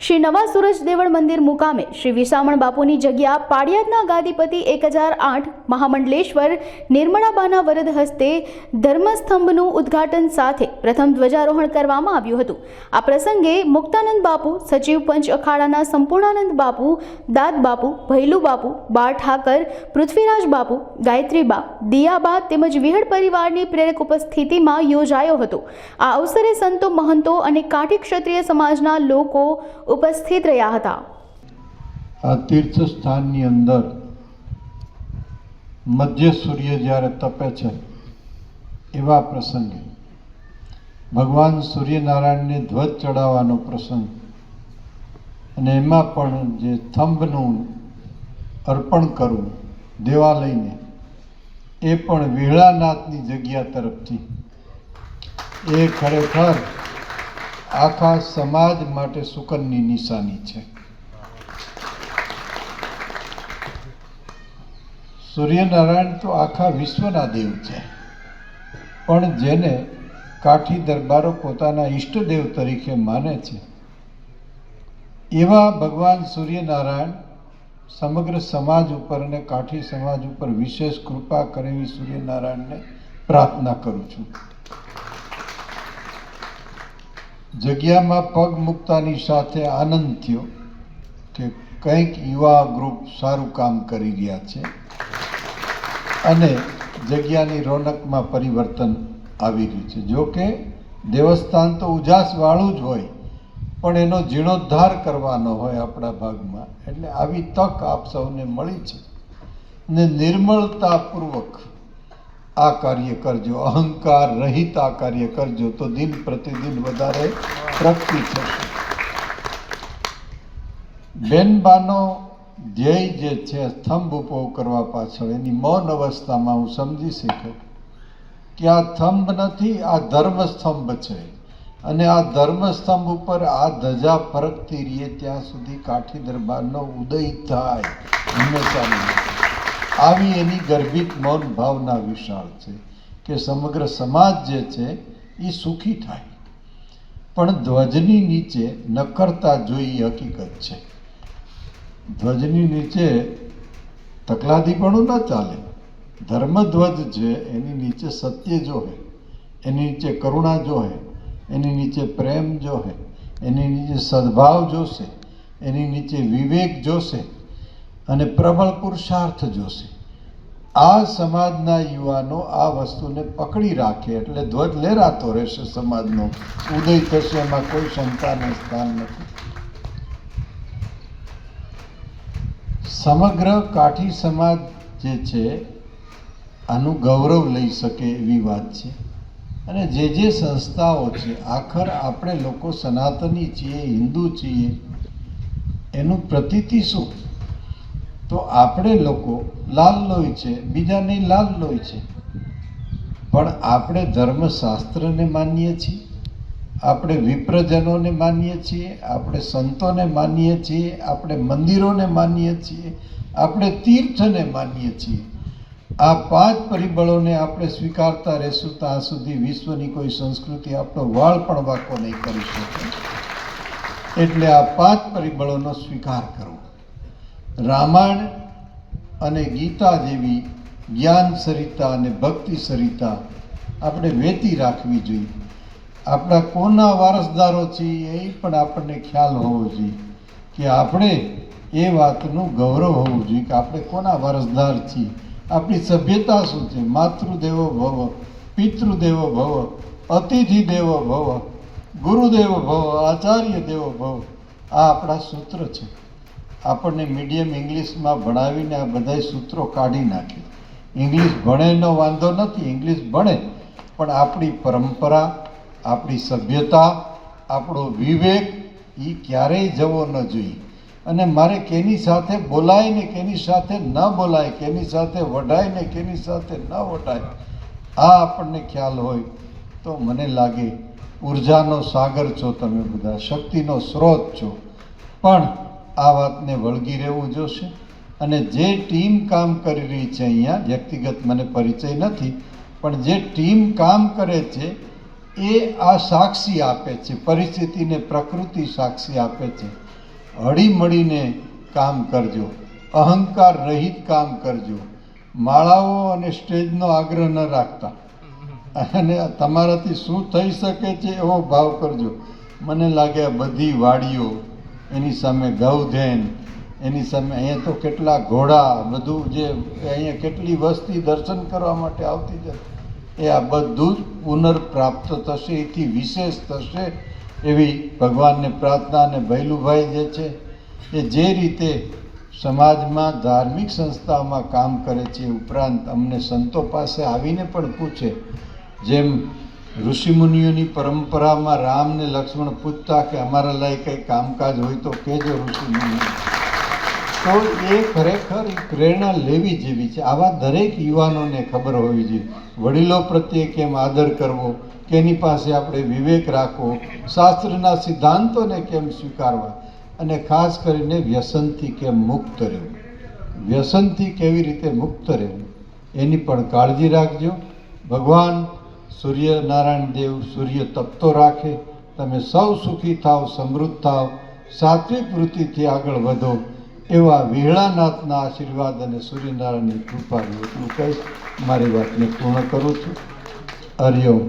શ્રી નવા સુરજ દેવળ મંદિર મુકામે શ્રી વિસામણ બાપુની જગ્યા પાડિયાદના ગાદીપતિ 1008 મહામંડલેશ્વર નિર્મળાબાના વરદ હસ્તે ધર્મસ્તંભનું ઉદ્ઘાટન સાથે પ્રથમ ધ્વજારોહણ કરવામાં આવ્યું હતું। આ પ્રસંગે મુક્તાનંદ બાપુ, સચિવ પંચ અખાડાના સંપૂર્ણાનંદ બાપુ, દાદ બાપુ, ભૈલુ બાપુ, બાળ ઠાકર, પૃથ્વીરાજ બાપુ, ગાયત્રીબા, દિયાબા તેમજ વિહળ પરિવારની પ્રેરક ઉપસ્થિતિમાં યોજાયો હતો। આ અવસરે સંતો, મહંતો અને કાઠી ક્ષત્રિય સમાજના લોકો ઉપસ્થિત રહ્યા હતા। આ તીર્થ સ્થાનની અંદર મધ્ય સૂર્ય જ્યારે તપે છે એવા પ્રસંગે ભગવાન સૂર્યનારાયણને ધ્વજ ચડાવવાનો પ્રસંગ અને એમાં પણ જે સ્તંભનું અર્પણ કરવું દેવાલયને, એ પણ વિહળાનાથની જગ્યા તરફથી, એ ખરેખર આખા સમાજ માટે સુકનની નિશાની છે। સૂર્યનારાયણ તો આખા વિશ્વના દેવ છે, પણ જેને કાઠી દરબારો પોતાના ઈષ્ટદેવ તરીકે માને છે એવા ભગવાન સૂર્યનારાયણ સમગ્ર સમાજ ઉપર અને કાઠી સમાજ ઉપર વિશેષ કૃપા કરે એવી સૂર્યનારાયણને પ્રાર્થના કરું છું। જગ્યામાં પગ મૂકતાની સાથે આનંદ થયો કે કંઈક યુવા ગ્રુપ સારું કામ કરી રહ્યા છે અને જગ્યાની રોનકમાં પરિવર્તન આવી રહ્યું છે। જો કે દેવસ્થાન તો ઉજાસવાળું જ હોય, પણ એનો જીર્ણોદ્ધાર કરવાનો હોય આપણા ભાગમાં, એટલે આવી તક આપ સૌને મળી છે ને નિર્મળતાપૂર્વક આ કાર્ય કરજો, અહંકાર રહિત આ કાર્ય કરજો, તો દિન પ્રતિદિન વધારે પ્રગતિ થશે। બેનબાનો ધ્યેય જે છે સ્તંભ ઉભો કરવા પાછળ, એની મૌન અવસ્થામાં હું સમજી શક્યો કે આ સ્તંભ નથી, આ ધર્મસ્તંભ છે અને આ ધર્મસ્તંભ ઉપર આ ધજા ફરકતી રહીએ ત્યાં સુધી કાઠી દરબારનો ઉદય થાય હંમેશા। આવી એની ગર્ભિત મૌન ભાવના વિશાળ છે કે સમગ્ર સમાજ જે છે એ સુખી થાય, પણ ધ્વજની નીચે નકરતા જોઈ હકીકત છે। ધ્વજની નીચે તકલાદીપણું ન ચાલે। ધર્મધ્વજ છે એની નીચે સત્ય જોહે, એની નીચે કરુણા જોહે, એની નીચે પ્રેમ જોહે, એની નીચે સદભાવ જોશે, એની નીચે વિવેક જોશે અને પ્રબળ પુરુષાર્થ જોશે। આ સમાજના યુવાનો આ વસ્તુને પકડી રાખે એટલે ધ્વજ લહેરાતો રહેશે, સમાજનો ઉદય થશે, એમાં કોઈ શંકાને સ્થાન નથી। સમગ્ર કાઠી સમાજ જે છે આનું ગૌરવ લઈ શકે એવી વાત છે। અને જે સંસ્થાઓ છે, આખર આપણે લોકો સનાતની છીએ, હિન્દુ છીએ, એનું પ્રતીતિ શું? તો આપણે લોકો લાલ લોહી છે, બીજાને લાલ લોહી છે, પણ આપણે ધર્મશાસ્ત્રને માનીએ છીએ, આપણે વિપ્રજનોને માનીએ છીએ, આપણે સંતોને માનીએ છીએ, આપણે મંદિરોને માનીએ છીએ, આપણે તીર્થને માનીએ છીએ। આ પાંચ પરિબળોને આપણે સ્વીકારતા રહેશું ત્યાં સુધી વિશ્વની કોઈ સંસ્કૃતિ આપણો વાળ પણ વાંકો નહીં કરી શકે। એટલે આ પાંચ પરિબળોનો સ્વીકાર કરવો, રામાયણ અને ગીતા જેવી જ્ઞાન સરિતા અને ભક્તિ સરિતા આપણે વહેતી રાખવી જોઈએ। આપણા કોના વારસદારો છીએ એ પણ આપણને ખ્યાલ હોવો જોઈએ કે આપણે એ વાતનું ગૌરવ હોવું જોઈએ કે આપણે કોના વારસદાર છીએ, આપણી સભ્યતા શું છે। માતૃદેવો ભવ, પિતૃદેવો ભવ, અતિથિ દેવો ભવ, ગુરુદેવો ભવ, આચાર્ય દેવો ભવ, આ આપણા સૂત્ર છે। આપણને મીડિયમ ઇંગ્લિશમાં ભણાવીને આ બધા સૂત્રો કાઢી નાખે। ઇંગ્લિશ ભણેનો વાંધો નથી, ઇંગ્લિશ ભણે, પણ આપણી પરંપરા, આપણી સભ્યતા, આપણો વિવેક એ ક્યારેય જવો ન જોઈએ। અને મારે કેની સાથે બોલાય ને કેની સાથે ન બોલાય, કેની સાથે વઢાય ને કેની સાથે ન વઢાય, આ આપણને ખ્યાલ હોય તો મને લાગે ઉર્જાનો સાગર છો તમે બધા, શક્તિનો સ્ત્રોત છો। પણ આ વાતને વળગી રહેવું જોશે। અને જે ટીમ કામ કરી રહી છે અહીંયા, વ્યક્તિગત મને પરિચય નથી, પણ જે ટીમ કામ કરે છે એ આ સાક્ષી આપે છે, પરિસ્થિતિને પ્રકૃતિ સાક્ષી આપે છે હળીમળીને કામ કરજો, અહંકાર રહિત કામ કરજો, માળાઓ અને સ્ટેજનો આગ્રહ ન રાખતા, અને તમારાથી શું થઈ શકે છે એવો ભાવ કરજો. મને લાગે આ બધી વાડીઓ, એની સામે ગૌધેન, એની સામે અહીંયા તો કેટલા ઘોડા, બધું જે અહીંયા કેટલી વસ્તી દર્શન કરવા માટે આવતી જતી, એ આ બધું જ પુનર્પ્રાપ્ત થશે, એથી વિશેષ થશે એવી ભગવાનને પ્રાર્થના. અને ભૈલુભાઈ જે છે એ જે રીતે સમાજમાં ધાર્મિક સંસ્થાઓમાં કામ કરે છે, ઉપરાંત અમને સંતો પાસે આવીને પણ પૂછે, જેમ ઋષિમુનિઓની પરંપરામાં રામ ને લક્ષ્મણ પૂછતા કે અમારા લાયક કંઈ કામકાજ હોય તો કહેજો ઋષિમુનિ. તો એ ખરેખર પ્રેરણા લેવી જેવી છે. આવા દરેક યુવાનોને ખબર હોવી જોઈએ વડીલો પ્રત્યે કેમ આદર કરવો, કેની પાસે આપણે વિવેક રાખવો, શાસ્ત્રના સિદ્ધાંતોને કેમ સ્વીકારવા, અને ખાસ કરીને વ્યસનથી કેમ મુક્ત રહેવું, વ્યસનથી કેવી રીતે મુક્ત રહેવું એની પણ કાળજી રાખજો. ભગવાન સૂર્યનારાયણ દેવ સૂર્ય તપતો રાખે, તમે સૌ સુખી થાવ, સમૃદ્ધ થાવ, સાત્વિક વૃત્તિથી આગળ વધો, એવા વિહળાનાથના આશીર્વાદ અને સૂર્યનારાયણની કૃપા એટલું કહીશ મારી વાતને પૂર્ણ કરું છું. હરિઓમ.